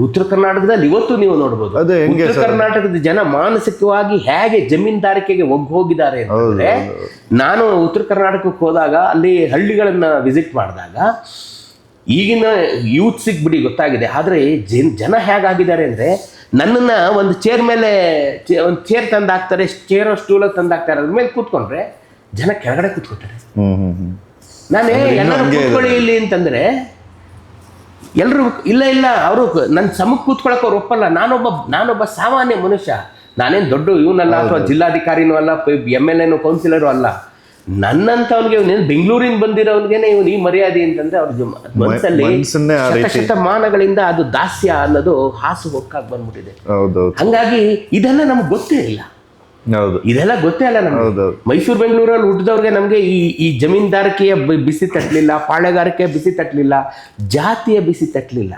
ಉತ್ತರ ಕರ್ನಾಟಕದಲ್ಲಿ ಇವತ್ತು ನೀವು ನೋಡ್ಬೋದು, ಉತ್ತರ ಕರ್ನಾಟಕದ ಜನ ಮಾನಸಿಕವಾಗಿ ಹೇಗೆ ಜಮೀನ್ದಾರಿಕೆಗೆ ಹೋಗಿದ್ದಾರೆ ಅಂತಂದ್ರೆ, ನಾನು ಉತ್ತರ ಕರ್ನಾಟಕಕ್ಕೆ ಹೋದಾಗ ಅಲ್ಲಿ ಹಳ್ಳಿಗಳನ್ನ ವಿಸಿಟ್ ಮಾಡಿದಾಗ ಈಗಿನ ಯೂತ್ ಸಿಗ್ಬಿಡಿ ಗೊತ್ತಾಗಿದೆ. ಆದರೆ ಜನ ಹೇಗಾಗಿದ್ದಾರೆ ಅಂದರೆ, ನನ್ನನ್ನು ಒಂದು ಚೇರ್ ಮೇಲೆ ಒಂದು ಚೇರ್ ತಂದಾಕ್ತಾರೆ, ಚೇರೋ ಸ್ಟೂಲ ತಂದಾಕ್ತಾರೆ, ಅದ್ರ ಮೇಲೆ ಕೂತ್ಕೊಂಡ್ರೆ ಜನ ಕೆಳಗಡೆ ಕೂತ್ಕೊತಾರೆ. ನಾನೇ ಎಲ್ಲರೂ ಕೂತ್ಕೊಳ್ಳಿ ಇಲ್ಲಿ ಅಂತಂದರೆ ಎಲ್ಲರೂ ಇಲ್ಲ ಅವರು ನನ್ನ ಸಮಕ್ಕೆ ಕೂತ್ಕೊಳ್ಳೋಕೆ ಅವ್ರು ಒಪ್ಪಲ್ಲ. ನಾನೊಬ್ಬ ಸಾಮಾನ್ಯ ಮನುಷ್ಯ, ನಾನೇನು ದೊಡ್ಡ ಇವನಲ್ಲ, ಅಥವಾ ಜಿಲ್ಲಾಧಿಕಾರಿನೂ ಅಲ್ಲ, MLA ಕೌನ್ಸಿಲರು ಅಲ್ಲ. ನನ್ನಂಥವ್ನಿಗೆ ಇವನೇನು ಬೆಂಗಳೂರಿಂದ ಬಂದಿರೋನ್ಗೇನೆ ಇವನು ಈ ಮರ್ಯಾದೆ ಅಂತಂದ್ರೆ ಅವ್ರ ಮನಸ್ಸಲ್ಲಿ ಶತಮಾನಗಳಿಂದ ಅದು ದಾಸ್ಯ ಅನ್ನೋದು ಹಾಸು ಹೊಕ್ಕಾಗಿ ಬಂದ್ಬಿಟ್ಟಿದೆ. ಹಂಗಾಗಿ ಇದೆಲ್ಲ ನಮ್ಗೆ ಗೊತ್ತೇ ಇಲ್ಲ, ಇದೆಲ್ಲ ಗೊತ್ತೇ ಇಲ್ಲ ನಮ್ಗೆ. ಮೈಸೂರು ಬೆಂಗಳೂರಲ್ಲಿ ಹುಟ್ಟಿದವ್ರಿಗೆ ನಮಗೆ ಈ ಜಮೀನ್ದಾರಿಕೆಯ ಬಿಸಿ ತಟ್ಟಲಿಲ್ಲ, ಪಾಳೆಗಾರಿಕೆಯ ಬಿಸಿ ತಟ್ಟಲಿಲ್ಲ, ಜಾತಿಯ ಬಿಸಿ ತಟ್ಟಲಿಲ್ಲ.